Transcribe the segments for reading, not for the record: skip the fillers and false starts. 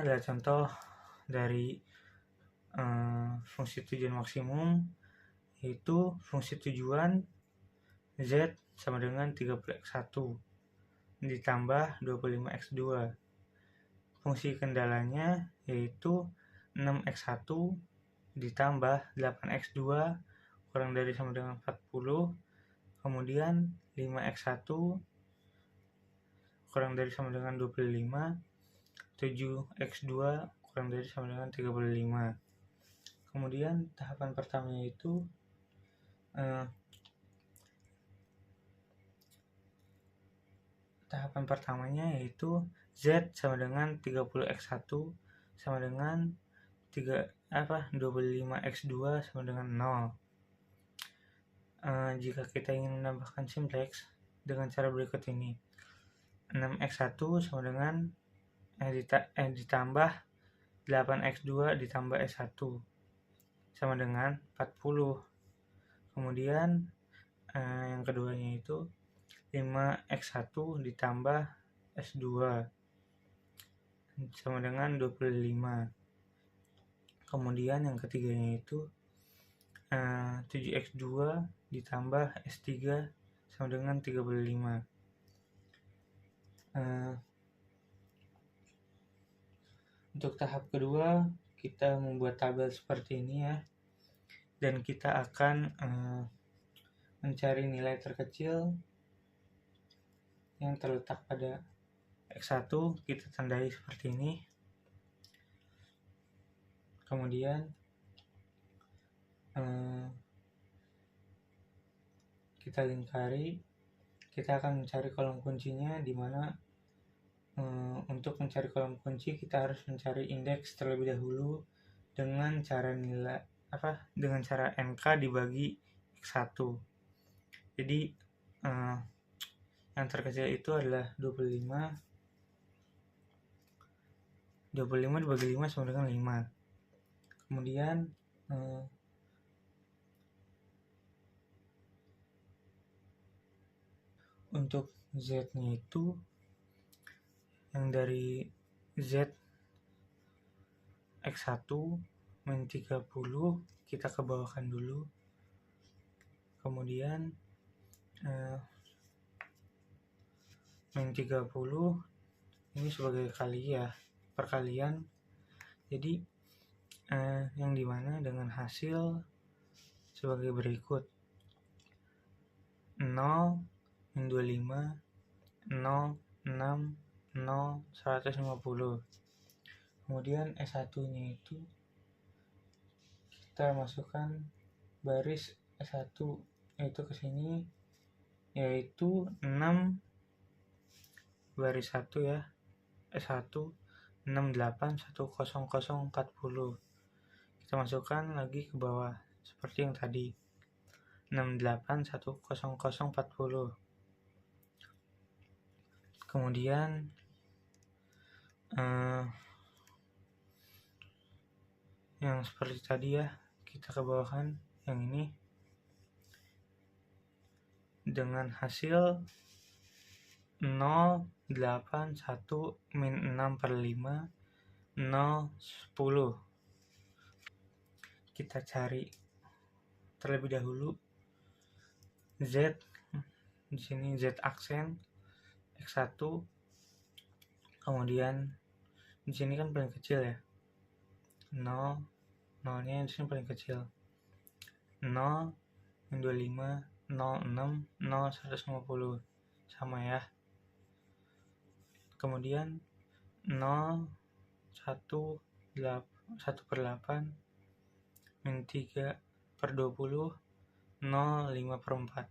adalah contoh dari fungsi tujuan maksimum, yaitu fungsi tujuan Z sama dengan 30x1 ditambah 25x2. Fungsi kendalanya yaitu 6x1 ditambah 8x2 kurang dari sama dengan 40, kemudian 5x1 kurang dari sama dengan 25, 7x2 kurang dari sama dengan 35. Kemudian tahapan pertamanya itu yaitu Z sama dengan 30x1 sama dengan 25x2 sama dengan 0. Jika kita ingin menambahkan simplex dengan cara berikut ini, 6x1 sama dengan ditambah 8x2 ditambah S1 sama dengan 40. Kemudian yang keduanya itu 5x1 ditambah S2 sama dengan 25. Kemudian yang ketiganya itu 7x2 ditambah S3 sama dengan 35. Untuk tahap kedua, kita membuat tabel seperti ini ya, dan kita akan mencari nilai terkecil yang terletak pada X1, kita tandai seperti ini. Kemudian kita lingkari, kita akan mencari kolom kuncinya, di mana untuk mencari kolom kunci kita harus mencari indeks terlebih dahulu dengan cara dengan cara NK dibagi X1. Jadi yang terkecil itu adalah 25 dibagi 5 sama dengan 5. Kemudian untuk Z-nya itu yang dari Z X1 min 30 kita kebawahkan dulu. Kemudian min 30 ini sebagai perkalian. Jadi yang dimana dengan hasil sebagai berikut: 0, min 25, 0, 6, 0, 150. Kemudian S1 nya itu kita masukkan baris S1 yaitu ke sini, yaitu 6 baris 1 ya, S1 68100040. Kita masukkan lagi ke bawah seperti yang tadi, 68100040. Kemudian yang seperti tadi ya, kita ke bawahkan yang ini dengan hasil 0, 8, 1, min 6/5, 0, 10. Kita cari terlebih dahulu Z, di sini Z aksen X1, kemudian di sini kan paling kecil ya, 0, 0-nya di sini paling kecil, 0, min 25, 0, 6, 0, 150, sama ya. Kemudian 0, 1/8, min 3/20, 0, 5/4.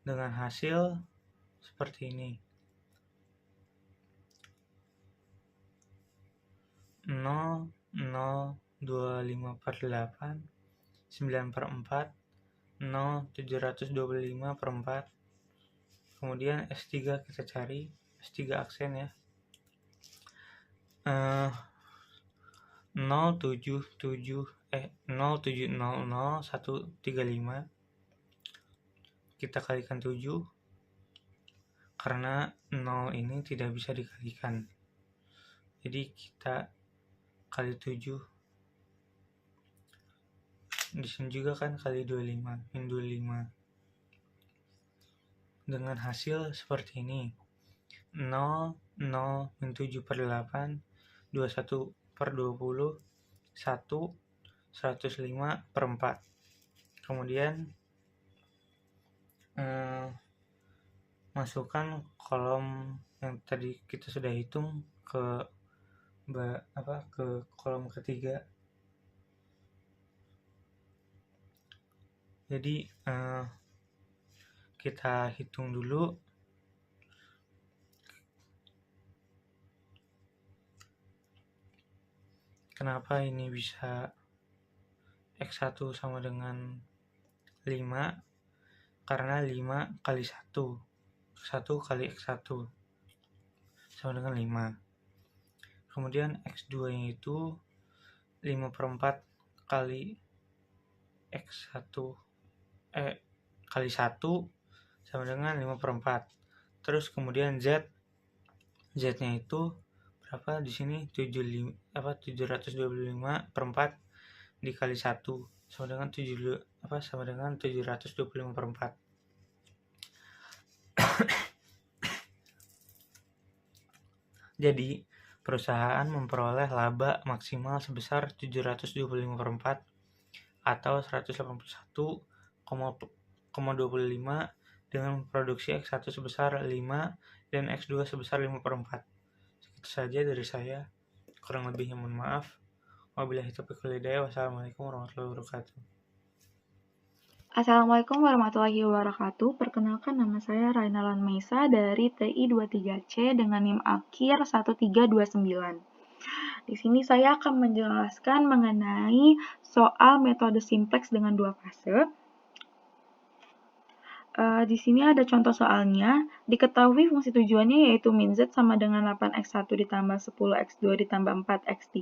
Dengan hasil seperti ini, 0, 0, 25/8, 9/4, 0, 725/4. Kemudian S3 kita cari, S3 aksen ya, 0,700,135. Kita kalikan 7 karena 0 ini tidak bisa dikalikan. Jadi kita kali 7. Di sini juga kan kali 25, min 25. Dengan hasil seperti ini. 0, 0, min 7 per 8, 21 per 20, 1, 105 per 4. Kemudian masukkan kolom yang tadi kita sudah hitung ke kolom ketiga. Jadi kita hitung dulu. Kenapa ini bisa X1 sama dengan 5? Karena 5 kali 1. 1 kali X1 sama dengan 5. Kemudian X2 nya itu 5 per 4 kali X1 kali 1 sama dengan 5 per 4. Terus kemudian Z nya itu berapa di sini? 725 per 4 dikali 1 sama dengan 725 per 4. Jadi perusahaan memperoleh laba maksimal sebesar 725 per 4 atau 181,25 dengan produksi X1 sebesar 5 dan X2 sebesar 5 per 4. Segitu saja dari saya. Kurang lebihnya mohon maaf. Wabillahi taufiq wal hidayah. Wassalamualaikum warahmatullahi wabarakatuh. Assalamualaikum warahmatullahi wabarakatuh. Perkenalkan, nama saya Raina Lanmaisa dari TI 23C dengan NIM akhir 1329. Di sini saya akan menjelaskan mengenai soal metode simplex dengan dua fase. Di sini ada contoh soalnya. Diketahui fungsi tujuannya yaitu min Z sama dengan 8X1 ditambah 10X2 ditambah 4X3.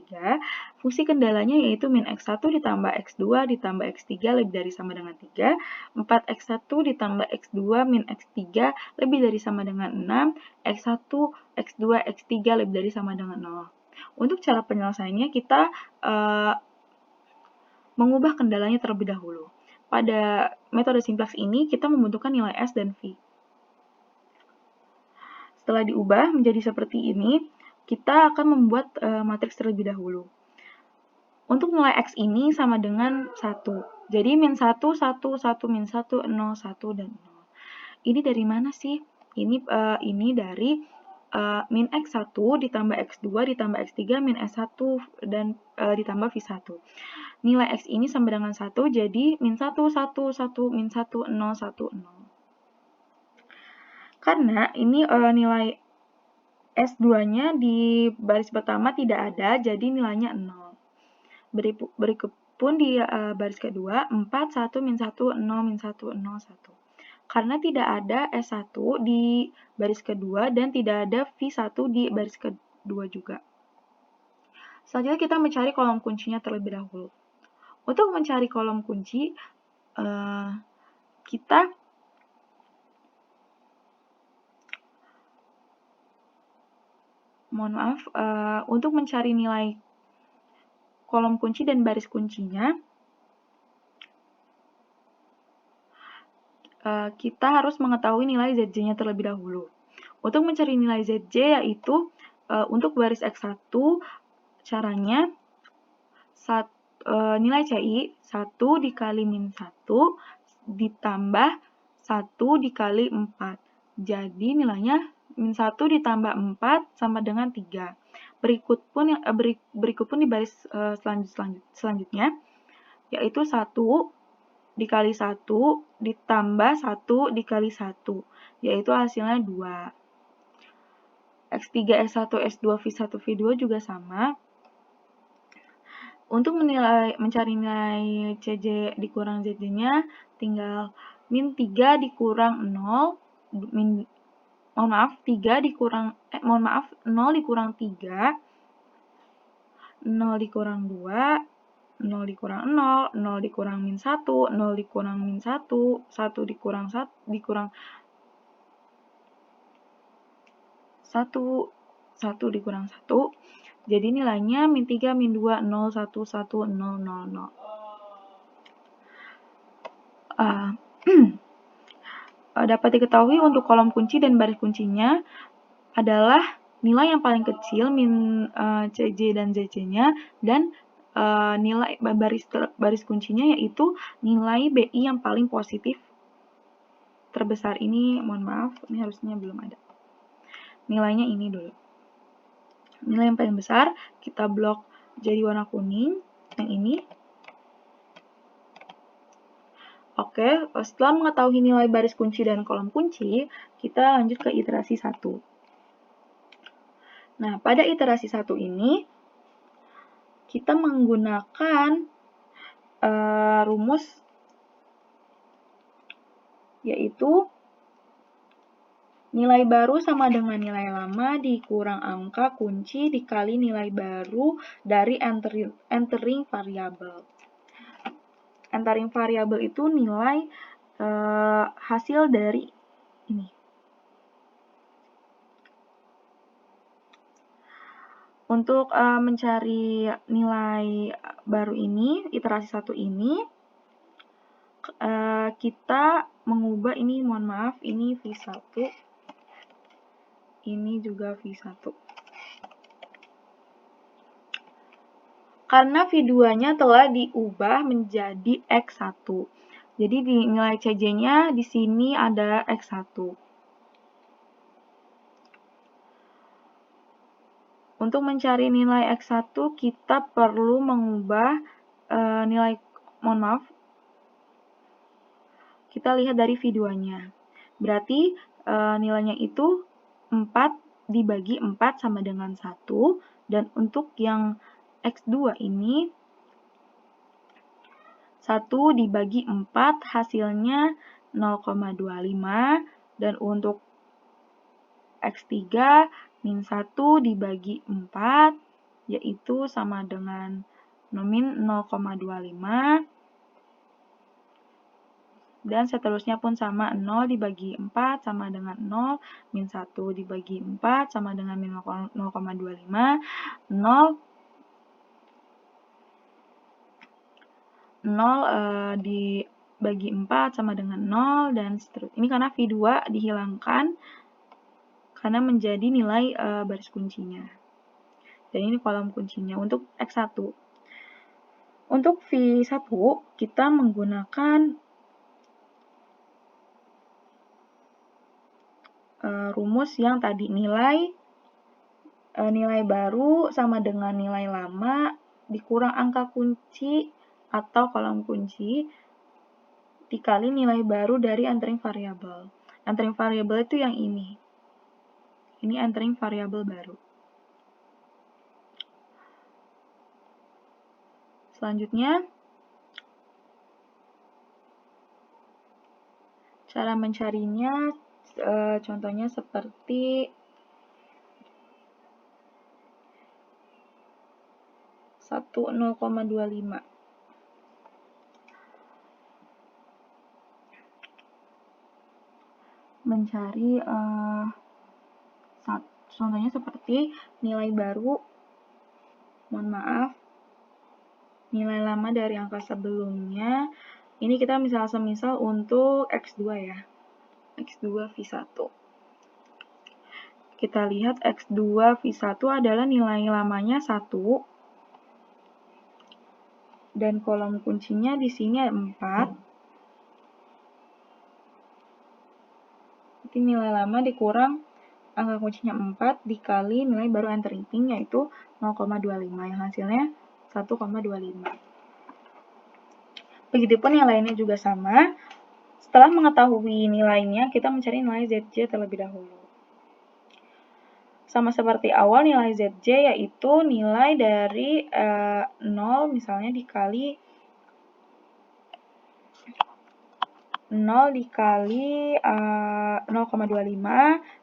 Fungsi kendalanya yaitu min X1 ditambah X2 ditambah X3 lebih dari sama dengan 3. 4X1 ditambah X2 min X3 lebih dari sama dengan 6. X1, X2, X3 lebih dari sama dengan 0. Untuk cara penyelesaiannya kita mengubah kendalanya terlebih dahulu. Pada metode simplex ini, kita membutuhkan nilai S dan V. Setelah diubah menjadi seperti ini, kita akan membuat matriks terlebih dahulu. Untuk nilai X ini sama dengan 1. Jadi min 1, 1, 1, min 1, 0, 1, dan 0. Ini dari mana sih? Ini dari min X1 ditambah X2 ditambah X3 min S1 dan ditambah V1. Nilai X ini sama dengan 1, jadi min 1, 1, 1, min 1, 0, 1, 0. Karena ini nilai S2-nya di baris pertama tidak ada, jadi nilainya 0. Berikut pun di baris kedua, 4, 1, min 1, 0, min 1, 0, 1. Karena tidak ada S1 di baris kedua dan tidak ada V1 di baris kedua juga. Selanjutnya kita mencari kolom kuncinya terlebih dahulu. Untuk mencari kolom kunci, kita untuk mencari nilai kolom kunci dan baris kuncinya, kita harus mengetahui nilai ZJ-nya terlebih dahulu. Untuk mencari nilai ZJ yaitu untuk baris X1, caranya nilai CI 1 dikali min 1 ditambah 1 dikali 4. Jadi nilainya min 1 ditambah 4 sama dengan 3. Berikut pun di baris selanjutnya, yaitu 1 dikali 1 ditambah 1 dikali 1, yaitu hasilnya 2. X3, S1, S2, V1, V2 juga sama. Untuk mencari nilai CJ dikurang ZJ-nya, tinggal min 3 dikurang 0, 0 dikurang 3, 0 dikurang 2, 0 dikurang 0, 0 dikurang min 1, 0 dikurang min 1, 1 dikurang 1, 1 dikurang 1, Jadi nilainya min 3, min 2, 0, 1, 1, 0, 0, 0. Dapat diketahui untuk kolom kunci dan baris kuncinya adalah nilai yang paling kecil min CJ dan ZC-nya dan nilai baris kuncinya yaitu nilai BI yang paling positif terbesar ini, mohon maaf, ini harusnya belum ada. Nilainya ini dulu. Nilai yang paling besar kita blok jadi warna kuning, yang ini. Oke, setelah mengetahui nilai baris kunci dan kolom kunci, kita lanjut ke iterasi 1. Nah, pada iterasi 1 ini, kita menggunakan rumus yaitu nilai baru sama dengan nilai lama dikurang angka kunci dikali nilai baru dari entering variabel. Entering variabel itu nilai hasil dari ini. Untuk mencari nilai baru ini, iterasi 1 ini, kita mengubah ini, mohon maaf, ini V1, ini juga V1. Karena V2-nya telah diubah menjadi X1. Jadi di nilai CJ-nya di sini ada X1. Untuk mencari nilai X1, kita perlu mengubah nilai, mohon maaf, kita lihat dari V2-nya. Berarti nilainya itu 4 dibagi 4 sama dengan 1. Dan untuk yang X2 ini, 1 dibagi 4 hasilnya 0,25. Dan untuk X3, min 1 dibagi 4, yaitu sama dengan min 0,25. Dan seterusnya pun sama, 0 dibagi 4 sama dengan 0, min 1 dibagi 4 sama dengan min 0,25, 0 dibagi 4 sama dengan 0, dan seterusnya. Ini karena V2 dihilangkan karena menjadi nilai baris kuncinya. Dan ini kolom kuncinya untuk X1. Untuk V1, kita menggunakan rumus yang tadi, nilai baru sama dengan nilai lama dikurang angka kunci atau kolom kunci dikali nilai baru dari entering variabel. Entering variabel itu yang ini. Ini entering variabel baru. Selanjutnya, cara mencarinya contohnya seperti 0,25. Mencari contohnya seperti nilai baru, mohon maaf, nilai lama dari angka sebelumnya. Ini kita semisal untuk X2 ya, X2 V1. Kita lihat X2 V1 adalah nilai lamanya 1, dan kolom kuncinya di sini ada 4. Jadi nilai lama dikurang angka kuncinya 4 dikali nilai baru entering yaitu 0,25, yang hasilnya 1,25. Begitupun yang lainnya juga sama. Setelah mengetahui nilainya, kita mencari nilai ZJ terlebih dahulu. Sama seperti awal, nilai ZJ yaitu nilai dari 0 misalnya dikali 0 dikali 0,25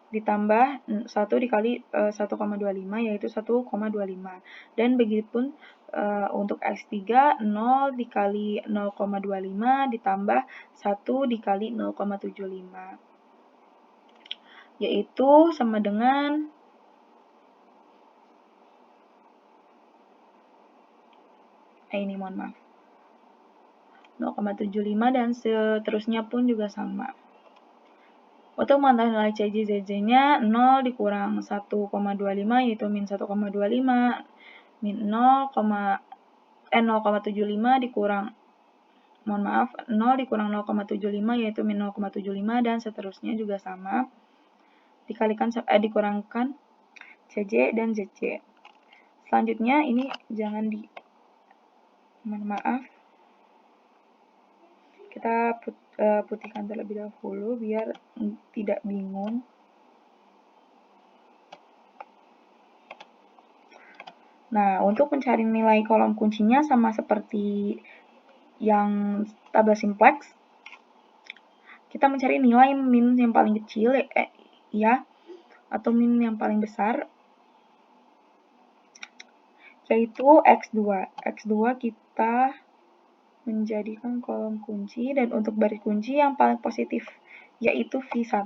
ditambah 1 dikali 1,25 yaitu 1,25. Dan begitupun untuk X3, 0 dikali 0,25 ditambah 1 dikali 0,75 yaitu sama dengan ini mohon maaf. 0,75 dan seterusnya pun juga sama. Untuk mengetahui nilai CJ-ZJ-nya 0 dikurang 1,25 yaitu min 1,25, min 0,75 dikurang, mohon maaf, 0 dikurang 0,75 yaitu min 0,75 dan seterusnya juga sama. Dikurangkan CJ dan ZJ. Selanjutnya ini jangan mohon maaf, kita putihkan terlebih dahulu biar tidak bingung. Nah, untuk mencari nilai kolom kuncinya sama seperti yang tabel simplex, kita mencari nilai min yang paling kecil atau min yang paling besar, yaitu X2. X2 kita menjadikan kolom kunci dan untuk baris kunci yang paling positif, yaitu V1.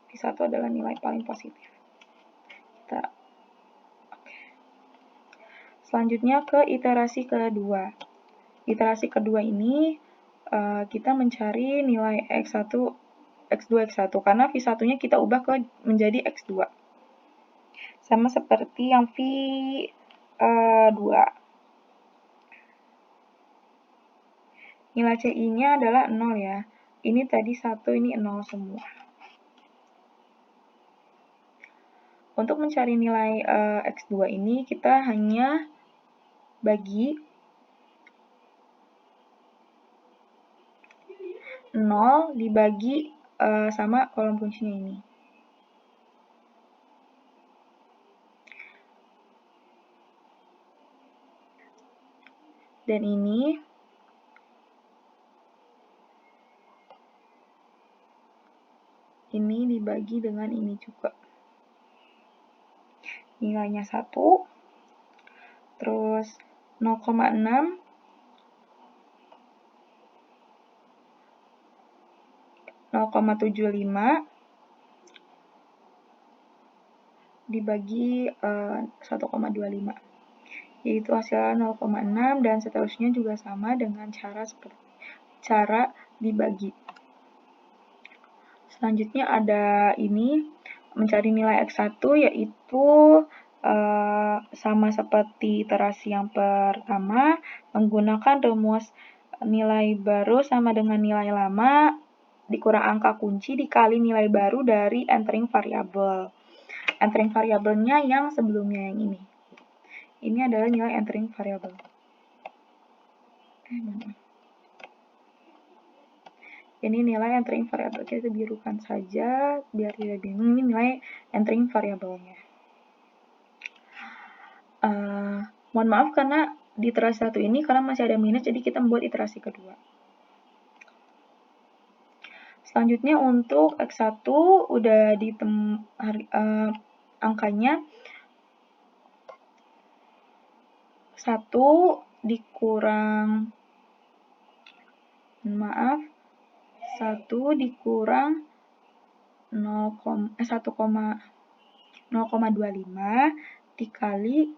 V1 adalah nilai paling positif. Selanjutnya ke iterasi kedua. Iterasi kedua ini kita mencari nilai X1, X2, X1 karena V1-nya kita ubah menjadi X2. Sama seperti yang V2. Nilai CI-nya adalah 0 ya. Ini tadi 1, ini 0 semua. Untuk mencari nilai X2 ini kita hanya bagi 0 dibagi sama kolom kuncinya ini. Dan ini dibagi dengan ini juga. Nilainya 1, terus 0,6, 0,75 dibagi 1,25, yaitu hasilnya 0,6 dan seterusnya juga sama dengan cara dibagi. Selanjutnya ada ini, mencari nilai X1 yaitu sama seperti iterasi yang pertama, menggunakan rumus nilai baru sama dengan nilai lama dikurang angka kunci dikali nilai baru dari entering variabel. Entering variabelnya yang sebelumnya yang ini. Ini adalah nilai entering variabel. Ini nilai entering variabel. Kita birukan saja biar tidak bingung. Ini nilai entering variabelnya. Mohon maaf karena di iterasi 1 ini karena masih ada minus, jadi kita membuat iterasi kedua. Selanjutnya untuk X1 udah angkanya 1 dikurang 0,25 dikali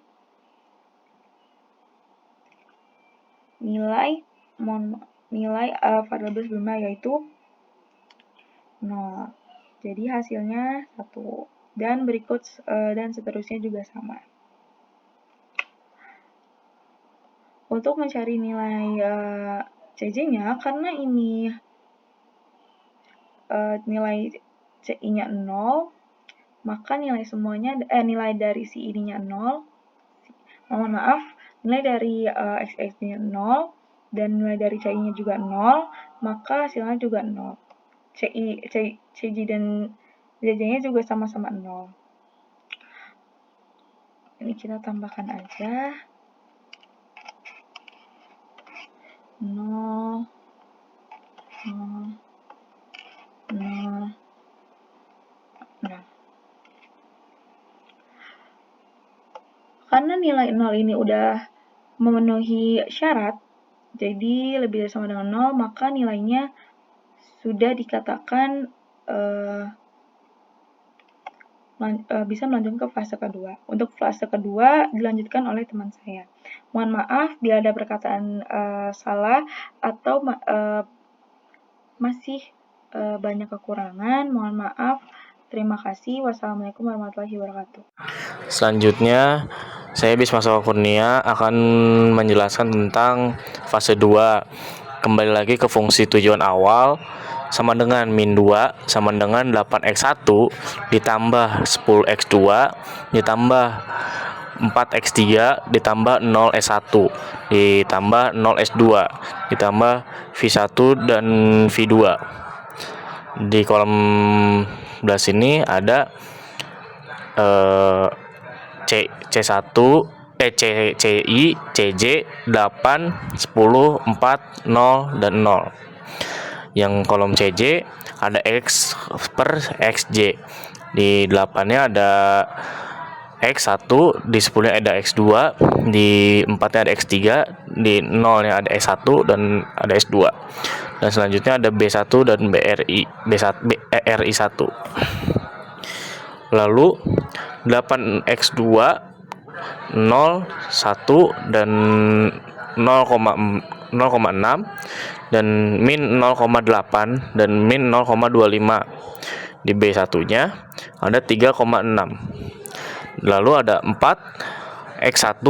nilai variabel sebelumnya yaitu 0. Jadi hasilnya 1 dan dan seterusnya juga sama. Untuk mencari nilai CJ-nya karena ini nilai CI-nya 0, maka nilai dari si ini-nya 0. Mohon maaf, nilai dari XX-nya 0 dan nilai dari CI-nya juga 0, maka hasilnya juga 0. CJ dan ZJ-nya juga sama-sama 0. Ini kita tambahkan aja. 0, 0, 0, 0. Karena nilai 0 ini udah memenuhi syarat, jadi lebih dari sama dengan 0, maka nilainya sudah dikatakan bisa melanjutkan ke fase kedua. Untuk fase kedua dilanjutkan oleh teman saya. Mohon maaf bila ada perkataan salah atau masih banyak kekurangan. Mohon maaf. Terima kasih. Wassalamualaikum warahmatullahi wabarakatuh. Selanjutnya, saya Bisma Kurnia akan menjelaskan tentang fase 2. Kembali lagi ke fungsi tujuan awal, sama dengan min 2 sama dengan 8x1 ditambah 10x2 ditambah 4x3 ditambah 0s1 ditambah 0s2 ditambah v1 dan v2. Di kolom sebelah sini ada C1, CI, CJ, 8, 10, 4, 0, dan 0. Yang kolom CJ ada X per XJ. Di 8-nya ada X1, di 10-nya ada X2, di 4-nya ada X3, di 0-nya ada S1 dan ada S2. Dan selanjutnya ada B1 dan RI1. Lalu 8x2 0, 1 dan 0,6 dan min 0,8 dan min 0,25. Di B1-nya ada 3,6. Lalu ada 4x1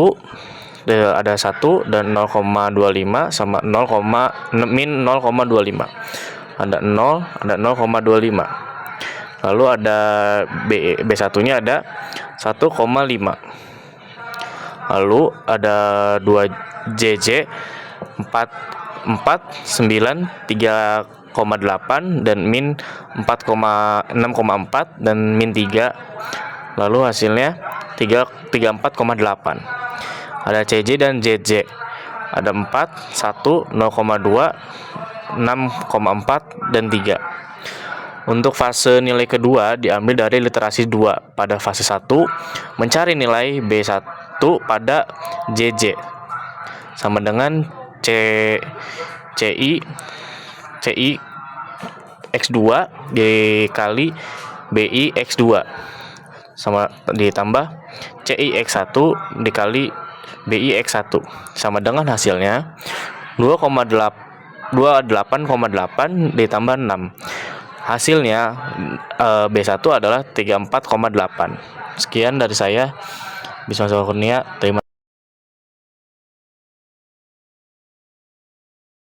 ada 1 dan 0,25 sama 0, min 0,25. Ada 0, ada 0,25. Lalu ada B1-nya ada 1,5. Lalu ada 2 JJ 4, 9, 3,8 dan min 6,4 dan min 3. Lalu hasilnya 34,8. Ada CJ dan JJ. Ada 4, 1, 0,2, 6,4 dan 3. Untuk fase nilai kedua diambil dari literasi 2. Pada fase 1, mencari nilai B1 pada JJ. Sama dengan CI X2 dikali BI X2. Sama ditambah CI X1 dikali BI X1. Sama dengan hasilnya 28,8 ditambah 6. Hasilnya B1 adalah 34,8. Sekian dari saya, Bisma Kurnia. Terima kasih.